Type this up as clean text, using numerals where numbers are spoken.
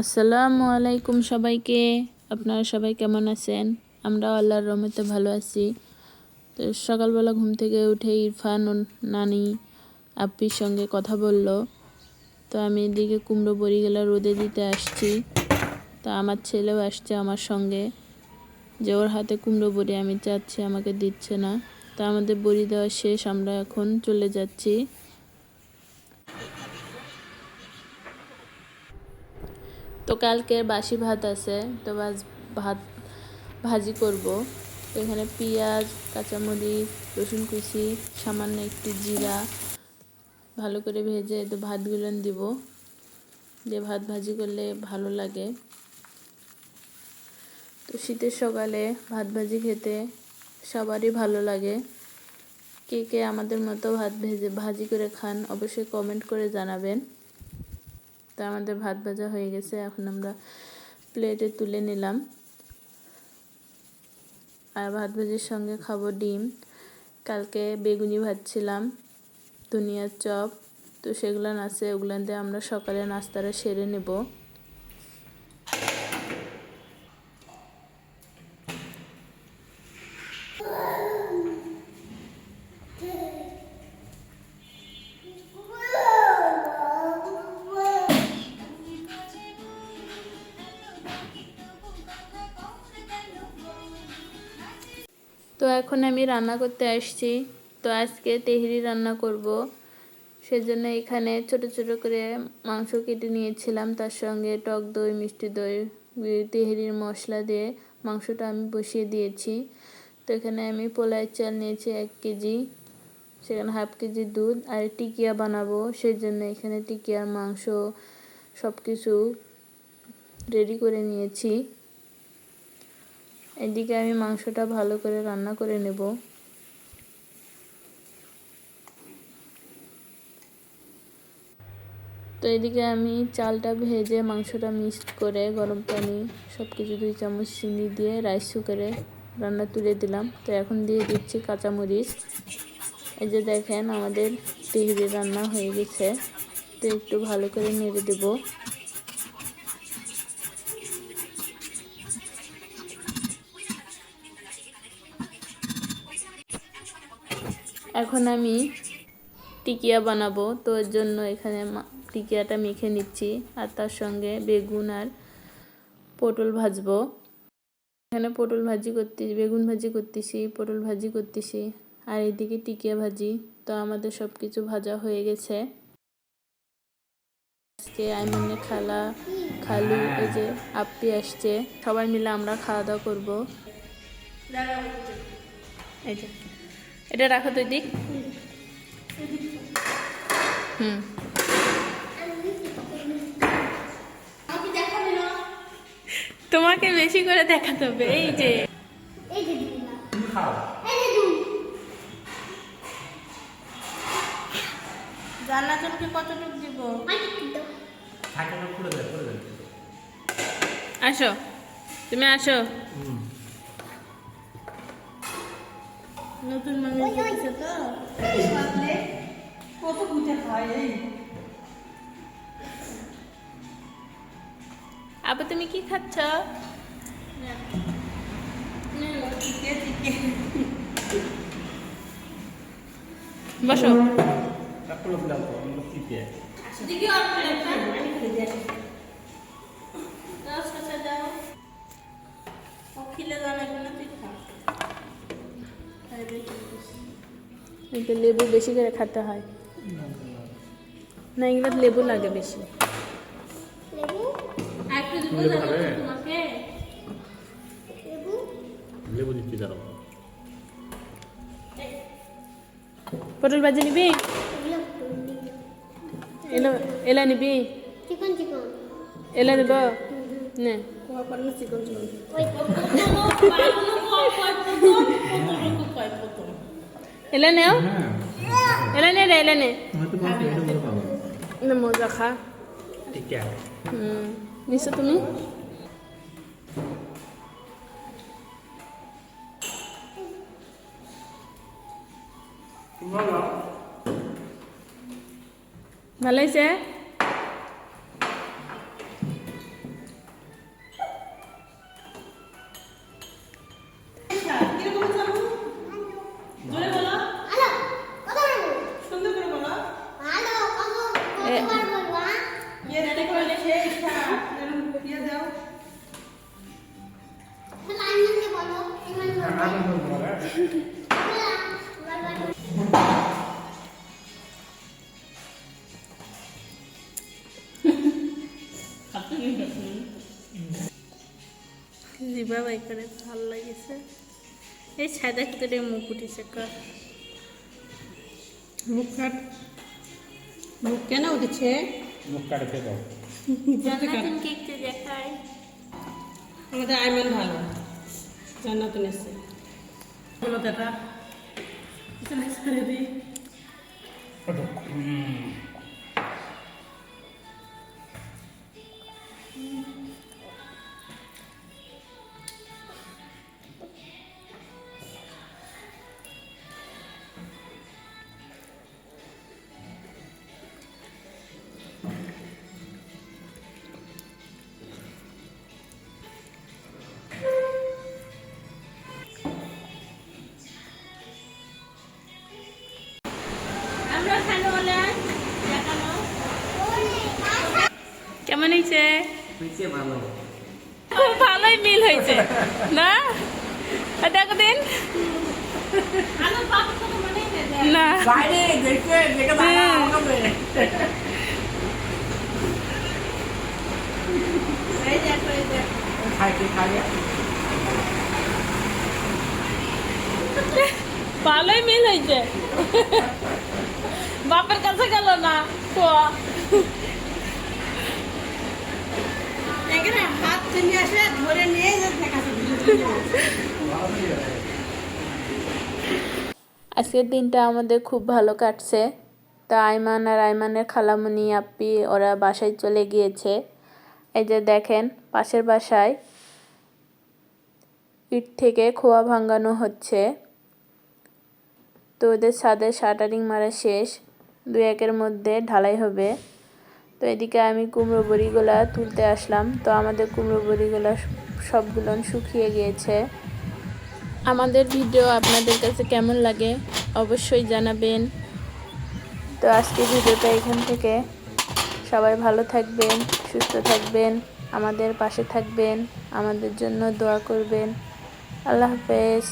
আসসালামু আলাইকুম সবাইকে। আপনারা সবাই কেমন আছেন? আমরা আল্লাহর রহমতে ভালো আছি। তো সকালবেলা ঘুম থেকে উঠে ইরফান ও নানি আপ্পির সঙ্গে কথা বলল। তো আমি এদিকে কুমড়ো বড়িগুলো রোদে দিতে আসছি। তো আমার ছেলেও আসছে আমার সঙ্গে, যে ওর হাতে কুমড়ো বড়ি আমি চাচ্ছি, আমাকে দিচ্ছে না। তো আমাদের বড়ি দেওয়া শেষ, আমরা এখন চলে যাচ্ছি। তো কালকের বাসি ভাত আছে, তো ভাত ভাজি করব। তো এখানে পেঁয়াজ, কাঁচামরিচ, রসুন কুচি, সামান্য একটু জিরা ভালো করে ভেজে তো ভাতগুলো দিব, দিয়ে ভাত ভাজি করলে ভালো লাগে। তো শীতের সকালে ভাত ভাজি খেতে সবারই ভালো লাগে। কে কে আমাদের মতো ভাত ভাজি করে খান অবশ্যই কমেন্ট করে জানাবেন। তো আমাদের ভাত ভাজা হয়ে গেছে, এখন আমরা প্লেটে তুলে নিলাম। আর ভাত ভাজির সঙ্গে খাবো ডিম। কালকে বেগুনি ভাজছিলাম, ধনিয়ার চপ, তো সেগুলো আছে, ওগুলো দিয়ে আমরা সকালে নাস্তাটা সেরে নেব। তো এখন আমি রান্না করতে আসছি। তো আজকে তেহরি রান্না করব, সেজন্য এখানে ছোট ছোট করে মাংস কেটে নিয়েছিলাম, তার সঙ্গে টক দই, মিষ্টি দই, তেহরির মশলা দিয়ে মাংসটা আমি বসিয়ে দিয়েছি। তো এখানে আমি পোলার চাল নিয়েছি 1 কেজি, সেখানে হাফ কেজি দুধ, আর টিকিয়া বানাবো সেই জন্য এখানে টিকিয়ার মাংস সব কিছু রেডি করে নিয়েছি। এদিকে আমি মাংসটা ভালো করে রান্না করে নেব। তো এদিকে আমি চালটা ভেজে মাংসটা মিক্সড করে গরম পানি সব কিছু 2 চামচ চিনি দিয়ে রাইস কুকারে রান্না তুলে দিলাম। তো এখন দিয়ে দিচ্ছি কাঁচামরিচ। এই যে দেখেন আমাদের তেহরি রান্না হয়ে গেছে। তো একটু ভালো করে নেড়ে দেব। এখন আমি টিকিয়া বানাবো, তো এর জন্য এখানে টিকিয়াটা মেখে নিচ্ছি, আর তার সঙ্গে বেগুন আর পটল ভাজবো। এখানে পটল ভাজি করতেছি, বেগুন ভাজি করতেছি, পটল ভাজি করতেছি, আর এদিকে টিকিয়া ভাজি। তো আমাদের সব কিছু ভাজা হয়ে গেছে। আজকে আইমনের খালু, এই যে আপ্পি আসছে, সবাই মিলে আমরা খাওয়া দাওয়া করবো। এই যে এটা রাখো তো দিক। তোমাকে বেশি করে দেখাতে হবে। এই যে জানলা চোখকে কতটুকু দিব? আসো, তুমি আসো। নতুন মানুষ দেখেছো তো, কত বুঝে খায়। আবার তুমি কি খাচ্ছ? বসো। লেবু বেশি করে খেতে হয় না, এগুলো লেবু লাগে বেশি। পটল ভাজি নিবি? এলা নিবি? এলা নিব নে। এলা নেও, এলা নে রে, এলা নে মজা খা। নিছো তুমি? ভালো হয়েছে? জোরে বলো হ্যালো কত বলবো সুন্দর করে বলো হ্যালো কতবার বলবো হ্যাঁ ইয়ে রেডি করে লিখে ইয়ে দাও লাইনকে বলো ইমান বলো জিবা বাই করে ভালো লাগিছে এই সাদা করে মুখ উঠিছে কর মুখ কাট মুখ কেন উঠেছে মুখ কাটে দাও জান্নাতুন কেক তে দেখাই আমাদের আইমান ভালো জান্নাতুন এসে বলো দাদা এখানে ছেড়ে দিই আমরা খানো হলে দেখানো কেমন হয়েছে হয়েছে ভালো খুব ভালোই মিল হয়েছে না দেখো দিন না বাইরে দেখে দেখে দাঁড়া আমাকে এই দেখো এই দেখো খাইতে খাইয়া ভালোই মিল হয়েছে বাপের কাছে গেল না তো এখানে হাত নিয়ে আসে ধরে নিয়ে দেখাচ্ছে আজকের দিনটা আমাদের খুব ভালো কাটছে তা আইমান আর আইমানের খালামণি আপ্পি ওরা বাসায় চলে গিয়েছে এই যে দেখেন পাশের বাসায় ইট থেকে খোয়া ভাঙানো হচ্ছে তো ওদের ছাদে শাটারিং মারা শেষ 2-1 মধ্যে ঢালাই হবে তো এদিকে আমি কুমড়ো বড়িগুলা তুলতে আসলাম তো আমাদের কুমড়ো বড়িগুলা সবগুলো শুকিয়ে গিয়েছে আমাদের ভিডিও আপনাদের কাছে কেমন লাগে অবশ্যই জানাবেন তো আজকে ভিডিওটা এখান থেকে সবাই ভালো থাকবেন সুস্থ থাকবেন আমাদের পাশে থাকবেন আমাদের জন্য দোয়া করবেন আল্লাহ হাফেজ।